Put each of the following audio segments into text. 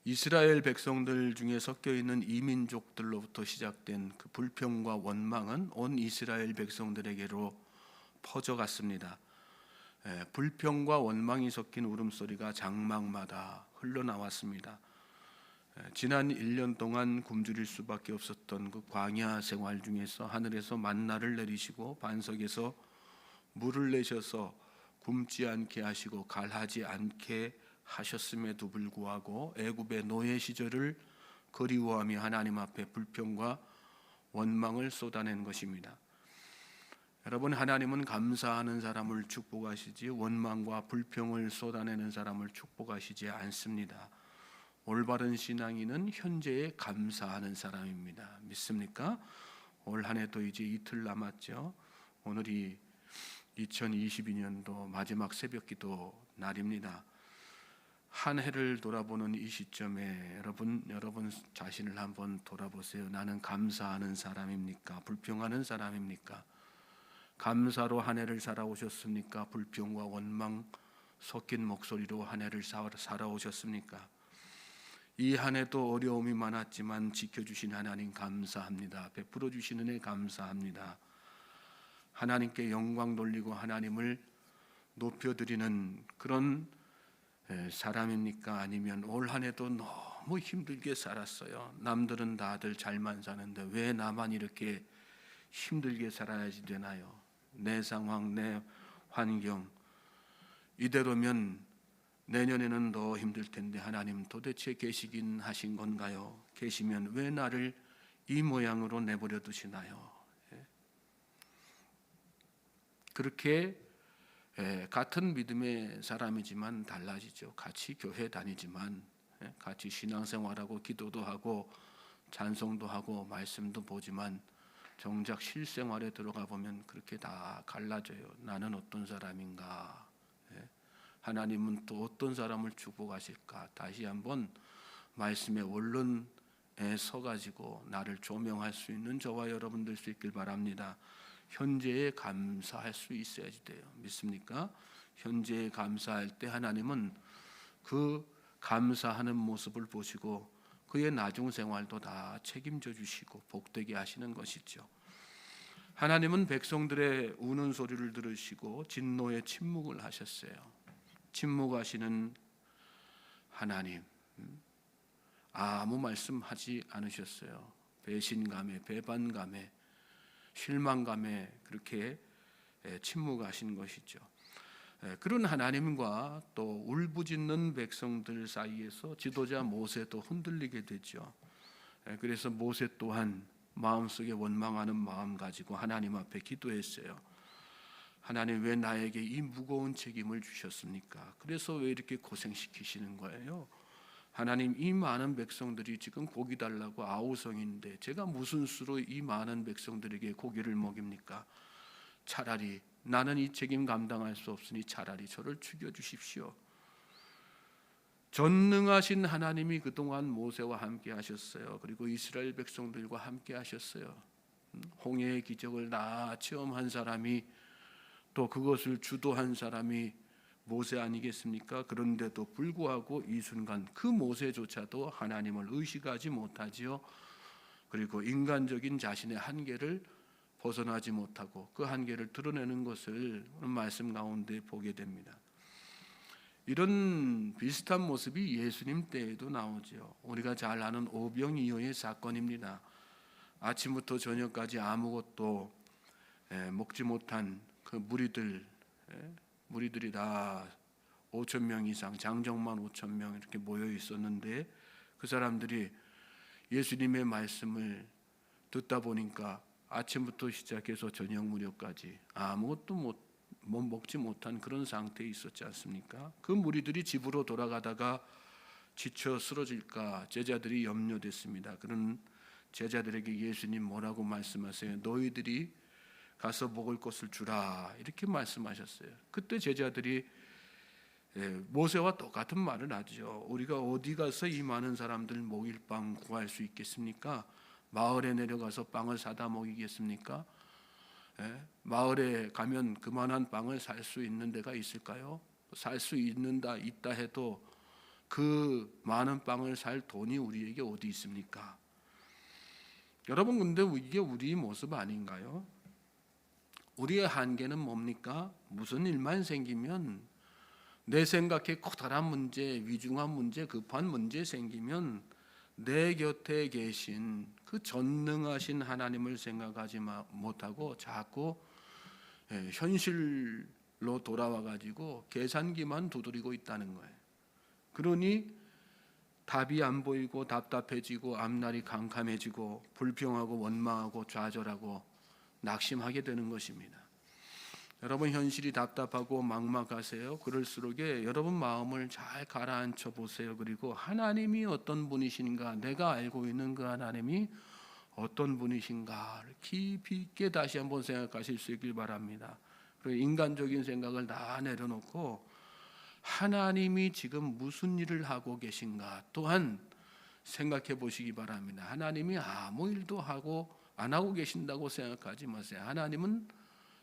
이스라엘 백성들 중에 섞여 있는 이민족들로부터 시작된 그 불평과 원망은 온 이스라엘 백성들에게로 퍼져갔습니다. 불평과 원망이 섞인 울음소리가 장막마다 흘러나왔습니다. 지난 1년 동안 굶주릴 수밖에 없었던 그 광야 생활 중에서 하늘에서 만나를 내리시고 반석에서 물을 내셔서 굶지 않게 하시고 갈하지 않게 하셨음에도 불구하고 애굽의 노예 시절을 그리워하며 하나님 앞에 불평과 원망을 쏟아낸 것입니다. 여러분, 하나님은 감사하는 사람을 축복하시지 원망과 불평을 쏟아내는 사람을 축복하시지 않습니다. 올바른 신앙인은 현재에 감사하는 사람입니다. 믿습니까? 올 한 해도 이제 이틀 남았죠. 오늘이 2022년도 마지막 새벽기도 날입니다. 한 해를 돌아보는 이 시점에 여러분 자신을 한번 돌아보세요. 나는 감사하는 사람입니까? 불평하는 사람입니까? 감사로 한 해를 살아오셨습니까? 불평과 원망 섞인 목소리로 한 해를 살아오셨습니까? 이 한 해도 어려움이 많았지만 지켜주신 하나님 감사합니다. 베풀어 주신 은혜 감사합니다. 하나님께 영광 돌리고 하나님을 높여드리는 그런 사람입니까? 아니면 올 한 해도 너무 힘들게 살았어요. 남들은 다들 잘만 사는데 왜 나만 이렇게 힘들게 살아야지 되나요? 내 상황, 내 환경 이대로면 내년에는 더 힘들 텐데 하나님 도대체 계시긴 하신 건가요? 계시면 왜 나를 이 모양으로 내버려 두시나요? 그렇게 같은 믿음의 사람이지만 달라지죠. 같이 교회 다니지만 같이 신앙생활하고 기도도 하고 찬송도 하고 말씀도 보지만 정작 실생활에 들어가 보면 그렇게 다 갈라져요. 나는 어떤 사람인가? 하나님은 또 어떤 사람을 축복하실까? 다시 한번 말씀의 원론에 서가지고 나를 조명할 수 있는 저와 여러분 될 수 있길 바랍니다. 현재에 감사할 수 있어야지 돼요. 믿습니까? 현재에 감사할 때 하나님은 그 감사하는 모습을 보시고 그의 나중 생활도 다 책임져 주시고 복되게 하시는 것이죠. 하나님은 백성들의 우는 소리를 들으시고 진노의 침묵을 하셨어요. 침묵하시는 하나님, 아무 말씀하지 않으셨어요. 배신감에, 배반감에, 실망감에 그렇게 침묵하신 것이죠. 그런 하나님과 또 울부짖는 백성들 사이에서 지도자 모세도 흔들리게 되죠. 그래서 모세 또한 마음속에 원망하는 마음 가지고 하나님 앞에 기도했어요. 하나님, 왜 나에게 이 무거운 책임을 주셨습니까? 그래서 왜 이렇게 고생시키시는 거예요? 하나님, 이 많은 백성들이 지금 고기 달라고 아우성인데 제가 무슨 수로 이 많은 백성들에게 고기를 먹입니까? 차라리 나는 이 책임 감당할 수 없으니 차라리 저를 죽여주십시오. 전능하신 하나님이 그동안 모세와 함께 하셨어요. 그리고 이스라엘 백성들과 함께 하셨어요. 홍해의 기적을 다 체험한 사람이 또 그것을 주도한 사람이 모세 아니겠습니까? 그런데도 불구하고 이 순간 그 모세조차도 하나님을 의식하지 못하지요. 그리고 인간적인 자신의 한계를 벗어나지 못하고 그 한계를 드러내는 것을 오늘 말씀 가운데 보게 됩니다. 이런 비슷한 모습이 예수님 때에도 나오죠. 우리가 잘 아는 오병이어의 사건입니다. 아침부터 저녁까지 아무것도 먹지 못한 그 무리들이 다 5천 명 이상, 장정만 5천 명 이렇게 모여 있었는데 그 사람들이 예수님의 말씀을 듣다 보니까 아침부터 시작해서 저녁 무렵까지 아무것도 못 먹지 못한 그런 상태에 있었지 않습니까? 그 무리들이 집으로 돌아가다가 지쳐 쓰러질까 제자들이 염려됐습니다. 그런 제자들에게 예수님 뭐라고 말씀하세요? 너희들이 가서 먹을 것을 주라, 이렇게 말씀하셨어요. 그때 제자들이 모세와 똑같은 말을 하죠. 우리가 어디 가서 이 많은 사람들 먹일 빵 구할 수 있겠습니까? 마을에 내려가서 빵을 사다 먹이겠습니까? 마을에 가면 그만한 빵을 살 수 있는 데가 있을까요? 살 수 있다 해도 그 많은 빵을 살 돈이 우리에게 어디 있습니까? 여러분, 근데 이게 우리 모습 아닌가요? 우리의 한계는 뭡니까? 무슨 일만 생기면, 내 생각에 커다란 문제, 위중한 문제, 급한 문제 생기면 내 곁에 계신 그 전능하신 하나님을 생각하지 못하고 자꾸 현실로 돌아와 가지고 계산기만 두드리고 있다는 거예요. 그러니 답이 안 보이고 답답해지고 앞날이 캄캄해지고 불평하고 원망하고 좌절하고 낙심하게 되는 것입니다. 여러분, 현실이 답답하고 막막하세요? 그럴수록 여러분 마음을 잘 가라앉혀 보세요. 그리고 하나님이 어떤 분이신가, 내가 알고 있는 그 하나님이 어떤 분이신가를 깊이 있게 다시 한번 생각하실 수 있길 바랍니다. 그리고 인간적인 생각을 다 내려놓고 하나님이 지금 무슨 일을 하고 계신가 또한 생각해 보시기 바랍니다. 하나님이 아무 일도 안 하고 계신다고 생각하지 마세요. 하나님은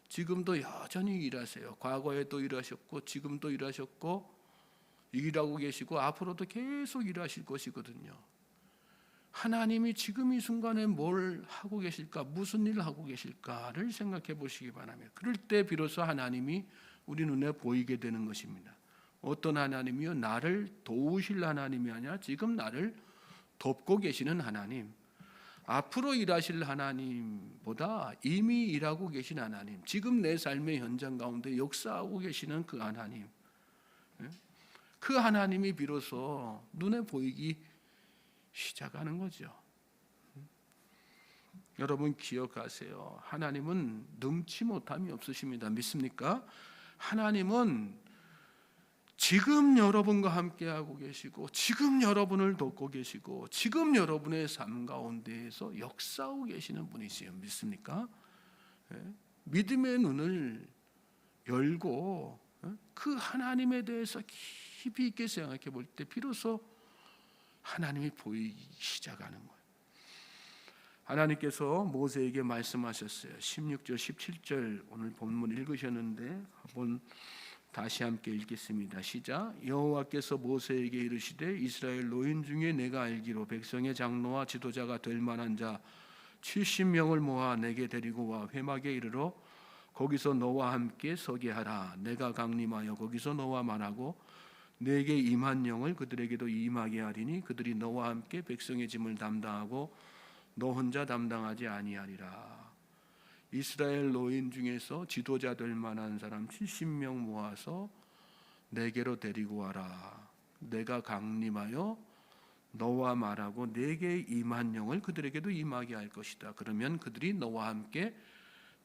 지금도 여전히 일하세요. 과거에도 일하셨고 지금도 일하셨고 일하고 계시고 앞으로도 계속 일하실 것이거든요. 하나님이 지금 이 순간에 뭘 하고 계실까, 무슨 일을 하고 계실까를 생각해 보시기 바랍니다. 그럴 때 비로소 하나님이 우리 눈에 보이게 되는 것입니다. 어떤 하나님이요? 나를 도우실 하나님이 아니라 지금 나를 돕고 계시는 하나님, 앞으로 일하실 하나님보다 이미 일하고 계신 하나님, 지금 내 삶의 현장 가운데 역사하고 계시는 그 하나님, 그 하나님이 비로소 눈에 보이기 시작하는 거죠. 여러분 기억하세요. 하나님은 능치 못함이 없으십니다. 믿습니까? 하나님은 지금 여러분과 함께하고 계시고 지금 여러분을 돕고 계시고 지금 여러분의 삶 가운데에서 역사하고 계시는 분이세요. 믿습니까? 믿음의 눈을 열고 그 하나님에 대해서 깊이 있게 생각해 볼 때 비로소 하나님이 보이기 시작하는 거예요. 하나님께서 모세에게 말씀하셨어요. 16절 17절 오늘 본문 읽으셨는데 한번 다시 함께 읽겠습니다. 시작. 여호와께서 모세에게 이르시되 이스라엘 노인 중에 내가 알기로 백성의 장로와 지도자가 될 만한 자 70명을 모아 내게 데리고 와 회막에 이르러 거기서 너와 함께 서게 하라. 내가 강림하여 거기서 너와 말하고 내게 임한 영을 그들에게도 임하게 하리니 그들이 너와 함께 백성의 짐을 담당하고 너 혼자 담당하지 아니하리라. 이스라엘 노인 중에서 지도자 될 만한 사람 70명 모아서 내게로 데리고 와라. 내가 강림하여 너와 말하고 내게 임한 영을 그들에게도 임하게 할 것이다. 그러면 그들이 너와 함께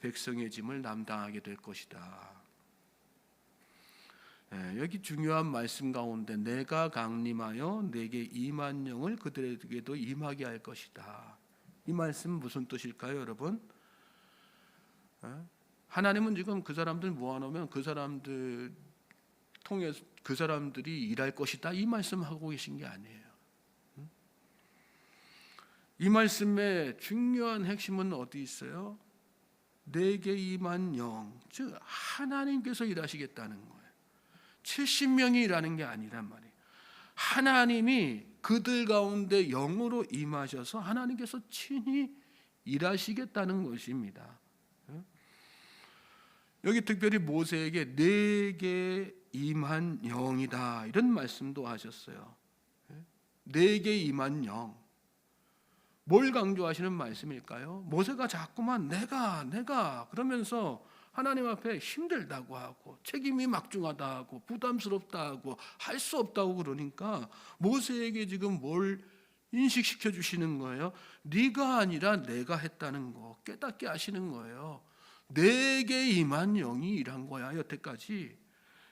백성의 짐을 담당하게 될 것이다. 여기 중요한 말씀 가운데 내가 강림하여 내게 임한 영을 그들에게도 임하게 할 것이다. 이 말씀 무슨 뜻일까요, 여러분? 하나님은 지금 그 사람들 모아놓으면 그 사람들 통해서 그 사람들이 일할 것이다 이 말씀하고 계신 게 아니에요. 이 말씀의 중요한 핵심은 어디 있어요? 내게 임한 영, 즉 하나님께서 일하시겠다는 거예요. 70명이 일하는 게 아니란 말이에요. 하나님이 그들 가운데 영으로 임하셔서 하나님께서 친히 일하시겠다는 것입니다. 여기 특별히 모세에게 내게 임한 영이다 이런 말씀도 하셨어요. 내게 임한 영, 뭘 강조하시는 말씀일까요? 모세가 자꾸만 내가 그러면서 하나님 앞에 힘들다고 하고 책임이 막중하다 하고 부담스럽다 하고 할 수 없다고 그러니까 모세에게 지금 뭘 인식시켜 주시는 거예요? 네가 아니라 내가 했다는 거 깨닫게 하시는 거예요. 내게 임한 영이 일한 거야. 여태까지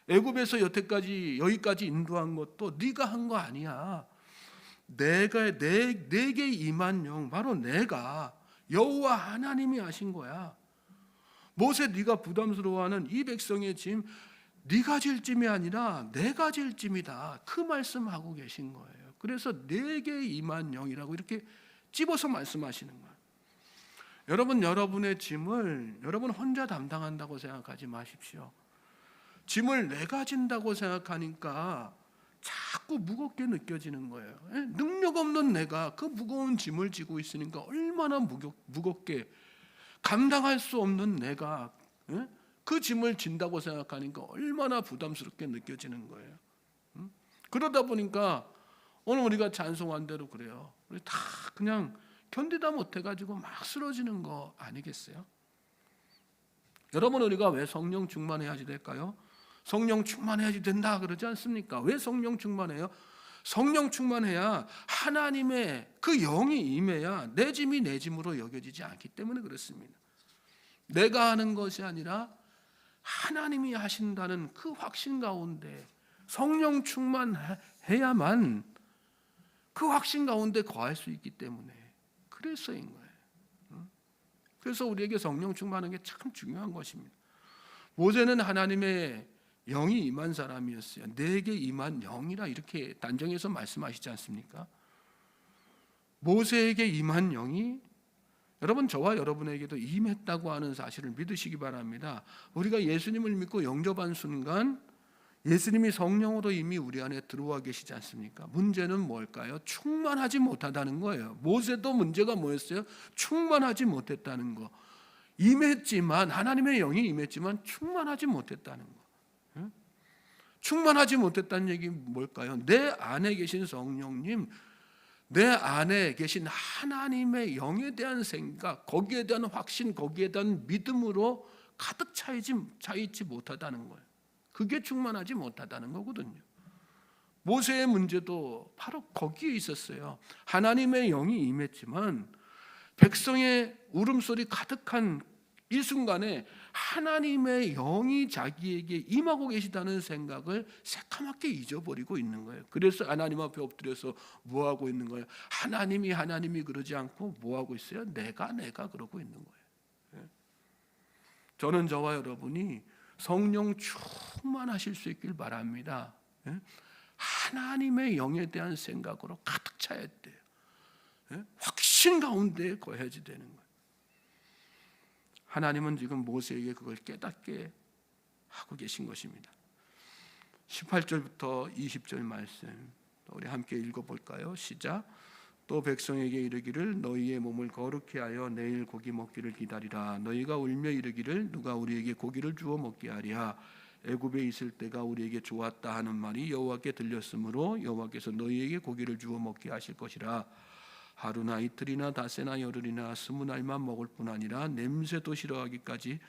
애굽에서 여기까지 인도한 것도 네가 한 거 아니야. 내게 임한 영, 바로 내가 여호와 하나님이 하신 거야. 모세, 네가 부담스러워하는 이 백성의 짐 네가 질 짐이 아니라 내가 질 짐이다. 그 말씀하고 계신 거예요. 그래서 내게 임한 영이라고 이렇게 찝어서 말씀하시는 거예요. 여러분, 여러분의 짐을 여러분 혼자 담당한다고 생각하지 마십시오. 짐을 내가 진다고 생각하니까 자꾸 무겁게 느껴지는 거예요. 능력 없는 내가 그 무거운 짐을 지고 있으니까 얼마나 무겁게, 감당할 수 없는 내가 그 짐을 진다고 생각하니까 얼마나 부담스럽게 느껴지는 거예요. 그러다 보니까 오늘 우리가 찬송한 대로 그래요. 우리 다 그냥 견디다 못해가지고 막 쓰러지는 거 아니겠어요? 여러분, 우리가 왜 성령 충만해야지 될까요? 성령 충만해야지 된다 그러지 않습니까? 왜 성령 충만해요? 성령 충만해야 하나님의 그 영이 임해야 내 짐이 내 짐으로 여겨지지 않기 때문에 그렇습니다. 내가 하는 것이 아니라 하나님이 하신다는 그 확신 가운데 성령 충만해야만 그 확신 가운데 거할 수 있기 때문에 그래서인 거예요. 그래서 우리에게 성령 충만한 게 참 중요한 것입니다. 모세는 하나님의 영이 임한 사람이었어요. 내게 임한 영이라 이렇게 단정해서 말씀하시지 않습니까? 모세에게 임한 영이 여러분, 저와 여러분에게도 임했다고 하는 사실을 믿으시기 바랍니다. 우리가 예수님을 믿고 영접한 순간 예수님이 성령으로 이미 우리 안에 들어와 계시지 않습니까? 문제는 뭘까요? 충만하지 못하다는 거예요. 모세도 문제가 뭐였어요? 충만하지 못했다는 거. 임했지만, 하나님의 영이 임했지만 충만하지 못했다는 거. 충만하지 못했다는 얘기 뭘까요? 내 안에 계신 성령님, 내 안에 계신 하나님의 영에 대한 생각, 거기에 대한 확신, 거기에 대한 믿음으로 가득 차 있지 못하다는 거예요. 그게 충만하지 못하다는 거거든요. 모세의 문제도 바로 거기에 있었어요. 하나님의 영이 임했지만 백성의 울음소리 가득한 이 순간에 하나님의 영이 자기에게 임하고 계시다는 생각을 새카맣게 잊어버리고 있는 거예요. 그래서 하나님 앞에 엎드려서 뭐하고 있는 거예요? 하나님이 그러지 않고 뭐하고 있어요? 내가 그러고 있는 거예요. 저는 저와 여러분이 성령 충만하실 수 있길 바랍니다. 하나님의 영에 대한 생각으로 가득 차야 돼요. 확신 가운데 거해야지 되는 거예요. 하나님은 지금 모세에게 그걸 깨닫게 하고 계신 것입니다. 18절부터 20절 말씀 우리 함께 읽어볼까요? 시작. 또 백성에게 이르기를 너희의 몸을 거룩히 하여 내일 고기 먹기를 기다리라. 너희가 울며 이르기를 누가 우리에게 고기를 주어 먹게 하랴. 애굽에 있을 때가 우리에게 좋았다 하는 말이 여호와께 들렸으므로 여호와께서 너희에게 고기를 주어 먹게 하실 것이라. 하루나 이틀이나 닷새나 열흘이나 20날만 먹을 뿐 아니라 냄새도 싫어하기까지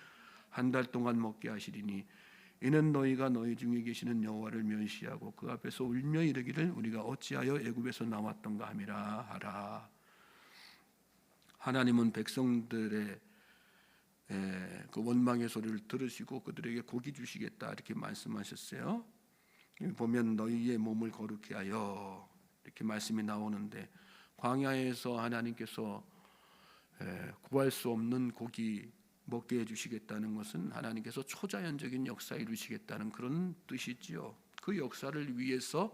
한 달 동안 먹게 하시리니 이는 너희가 너희 중에 계시는 여호와를 멸시하고 그 앞에서 울며 이르기를 우리가 어찌하여 애굽에서 나왔던가 함이라 하라. 하나님은 백성들의 그 원망의 소리를 들으시고 그들에게 고기 주시겠다 이렇게 말씀하셨어요. 보면 너희의 몸을 거룩히 하여 이렇게 말씀이 나오는데 광야에서 하나님께서 구할 수 없는 고기 먹게 해주시겠다는 것은 하나님께서 초자연적인 역사 이루시겠다는 그런 뜻이지요. 그 역사를 위해서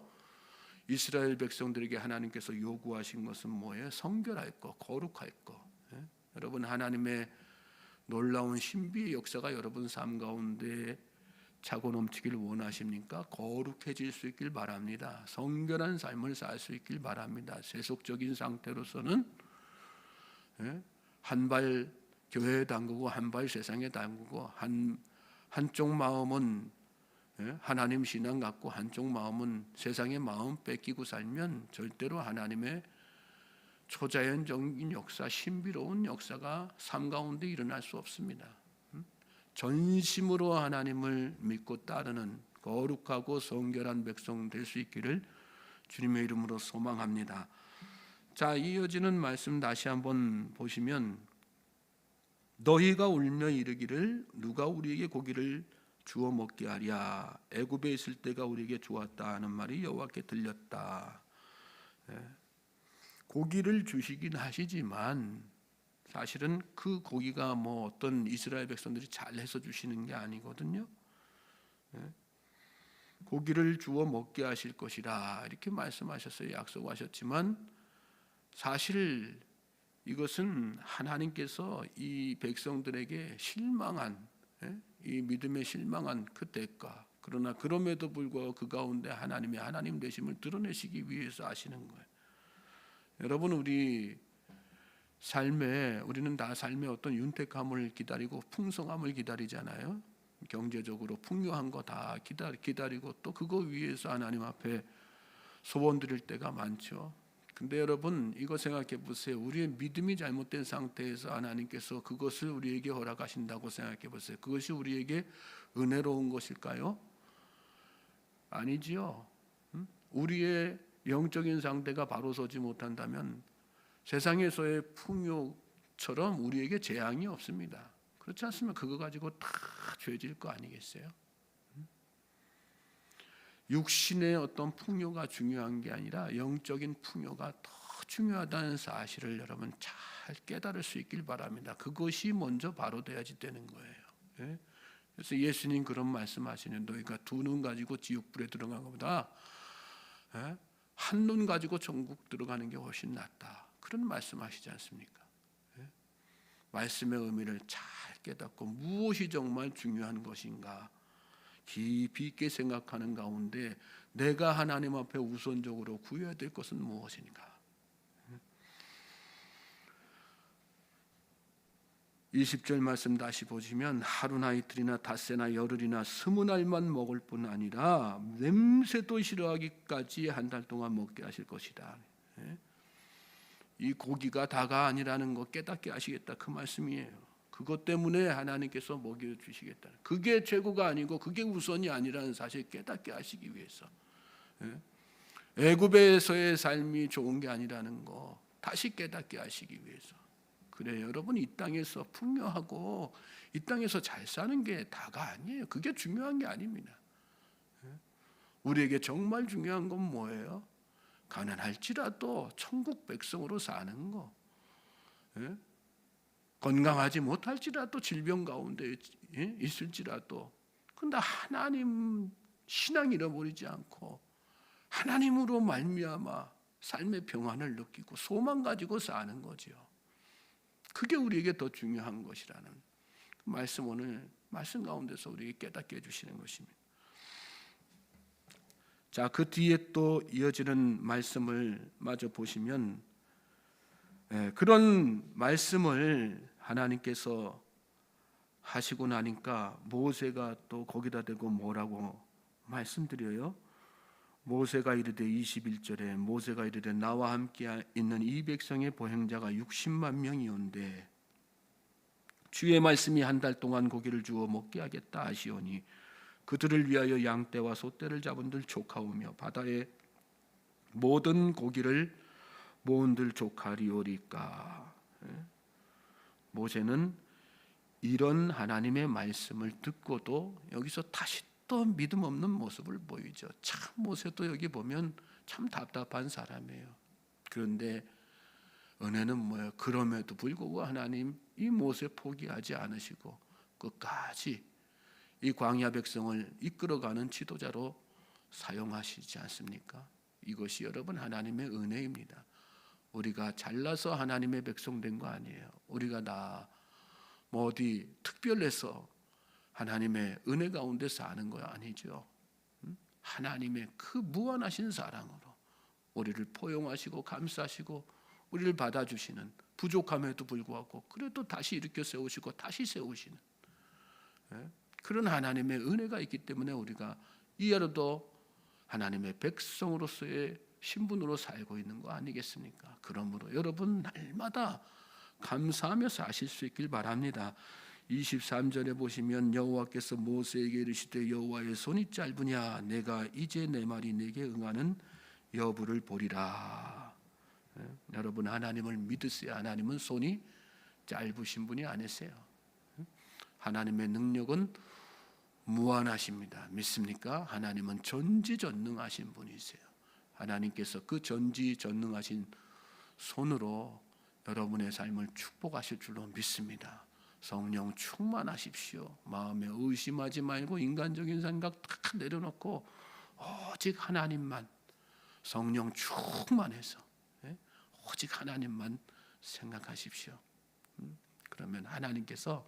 이스라엘 백성들에게 하나님께서 요구하신 것은 뭐예요? 성결할 거, 거룩할 거. 여러분, 하나님의 놀라운 신비의 역사가 여러분 삶 가운데 차고 넘치길 원하십니까? 거룩해질 수 있길 바랍니다. 성결한 삶을 살 수 있길 바랍니다. 세속적인 상태로서는 한 발 교회에 담그고 한 발 세상에 담그고 한쪽 마음은 하나님 신앙 갖고 한쪽 마음은 세상의 마음 뺏기고 살면 절대로 하나님의 초자연적인 역사, 신비로운 역사가 삶 가운데 일어날 수 없습니다. 전심으로 하나님을 믿고 따르는 거룩하고 성결한 백성 될 수 있기를 주님의 이름으로 소망합니다. 자, 이어지는 말씀 다시 한번 보시면 너희가 울며 이르기를 누가 우리에게 고기를 주어 먹게 하랴. 애굽에 있을 때가 우리에게 좋았다 하는 말이 여호와께 들렸다. 고기를 주시긴 하시지만 사실은 그 고기가 뭐 어떤 이스라엘 백성들이 잘해서 주시는 게 아니거든요. 고기를 주어 먹게 하실 것이라 이렇게 말씀하셨어요. 약속하셨지만 사실 이것은 하나님께서 이 백성들에게 실망한 이 믿음에 실망한 그 대가, 그러나 그럼에도 불구하고 그 가운데 하나님의 하나님 되심을 드러내시기 위해서 하시는 거예요. 여러분, 우리는 다 삶의 어떤 윤택함을 기다리고 풍성함을 기다리잖아요. 경제적으로 풍요한 거 다 기다리고 또 그거 위해서 하나님 앞에 소원 드릴 때가 많죠. 근데 여러분, 이거 생각해 보세요. 우리의 믿음이 잘못된 상태에서 하나님께서 그것을 우리에게 허락하신다고 생각해 보세요. 그것이 우리에게 은혜로운 것일까요? 아니지요. 우리의 영적인 상태가 바로 서지 못한다면 세상에서의 풍요처럼 우리에게 재앙이 없습니다. 그렇지 않습니까? 그거 가지고 다 죄질 거 아니겠어요? 육신의 어떤 풍요가 중요한 게 아니라 영적인 풍요가 더 중요하다는 사실을 여러분 잘 깨달을 수 있길 바랍니다. 그것이 먼저 바로 돼야지 되는 거예요. 예? 그래서 예수님 그런 말씀하시는, 너희가 두 눈 가지고 지옥불에 들어간 것보다 한 눈 가지고 천국 들어가는 게 훨씬 낫다. 그런 말씀하시지 않습니까? 예? 말씀의 의미를 잘 깨닫고 무엇이 정말 중요한 것인가 깊이 있게 생각하는 가운데 내가 하나님 앞에 우선적으로 구해야 될 것은 무엇인가? 20절 말씀 다시 보시면 하루나 이틀이나 닷새나 열흘이나 20날만 먹을 뿐 아니라 냄새도 싫어하기까지 한 달 동안 먹게 하실 것이다. 이 고기가 다가 아니라는 거 깨닫게 하시겠다, 그 말씀이에요. 그것 때문에 하나님께서 먹여주시겠다. 그게 최고가 아니고 그게 우선이 아니라는 사실 깨닫게 하시기 위해서. 애굽에서의 삶이 좋은 게 아니라는 거 다시 깨닫게 하시기 위해서. 그래, 여러분, 이 땅에서 풍요하고 이 땅에서 잘 사는 게 다가 아니에요. 그게 중요한 게 아닙니다. 우리에게 정말 중요한 건 뭐예요? 가난할지라도 천국 백성으로 사는 거. 건강하지 못할지라도 질병 가운데 있을지라도, 근데 하나님 신앙 잃어버리지 않고 하나님으로 말미암아 삶의 평안을 느끼고 소망 가지고 사는 거죠. 그게 우리에게 더 중요한 것이라는 말씀, 오늘 말씀 가운데서 우리에게 깨닫게 해주시는 것입니다. 자, 그 뒤에 또 이어지는 말씀을 마저 보시면, 그런 말씀을 하나님께서 하시고 나니까 모세가 또 거기다 대고 뭐라고 말씀드려요? 모세가 이르되 21절에 모세가 이르되 나와 함께 있는 이 백성의 보행자가 60만 명이온데 주의 말씀이 한 달 동안 고기를 주어 먹게 하겠다 하시오니 그들을 위하여 양떼와 소떼를 잡은들 족하오며 바다의 모든 고기를 모은들 족하리오리까. 모세는 이런 하나님의 말씀을 듣고도 여기서 다시 또 믿음 없는 모습을 보이죠. 참, 모세도 여기 보면 참 답답한 사람이에요. 그런데 은혜는 뭐예요? 그럼에도 불구하고 하나님 이 모세 포기하지 않으시고 끝까지 이 광야 백성을 이끌어가는 지도자로 사용하시지 않습니까? 이것이 여러분 하나님의 은혜입니다. 우리가 잘나서 하나님의 백성 된 거 아니에요. 우리가 뭐 어디 특별해서 하나님의 은혜 가운데 사는 거 아니죠. 하나님의 그 무한하신 사랑으로 우리를 포용하시고 감싸시고 우리를 받아주시는, 부족함에도 불구하고 그래도 다시 일으켜 세우시고 다시 세우시는 그런 하나님의 은혜가 있기 때문에 우리가 이하로도 하나님의 백성으로서의 신분으로 살고 있는 거 아니겠습니까? 그러므로 여러분 날마다 감사하며 사실 수 있길 바랍니다. 23절에 보시면 여호와께서 모세에게 이르시되 여호와의 손이 짧으냐 내가 이제 내 말이 내게 응하는 여부를 보리라. 여러분, 하나님을 믿으세요. 하나님은 손이 짧으신 분이 아니세요. 하나님의 능력은 무한하십니다. 믿습니까? 하나님은 전지전능하신 분이세요. 하나님께서 그 전지전능하신 손으로 여러분의 삶을 축복하실 줄로 믿습니다. 성령 충만하십시오. 마음에 의심하지 말고 인간적인 생각 다 내려놓고 오직 하나님만, 성령 충만해서 오직 하나님만 생각하십시오. 그러면 하나님께서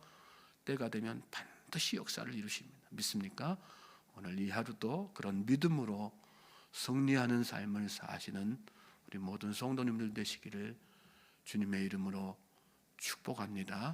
때가 되면 반드시 역사를 이루십니다. 믿습니까? 오늘 이 하루도 그런 믿음으로 승리하는 삶을 사시는 우리 모든 성도님들 되시기를 주님의 이름으로 축복합니다.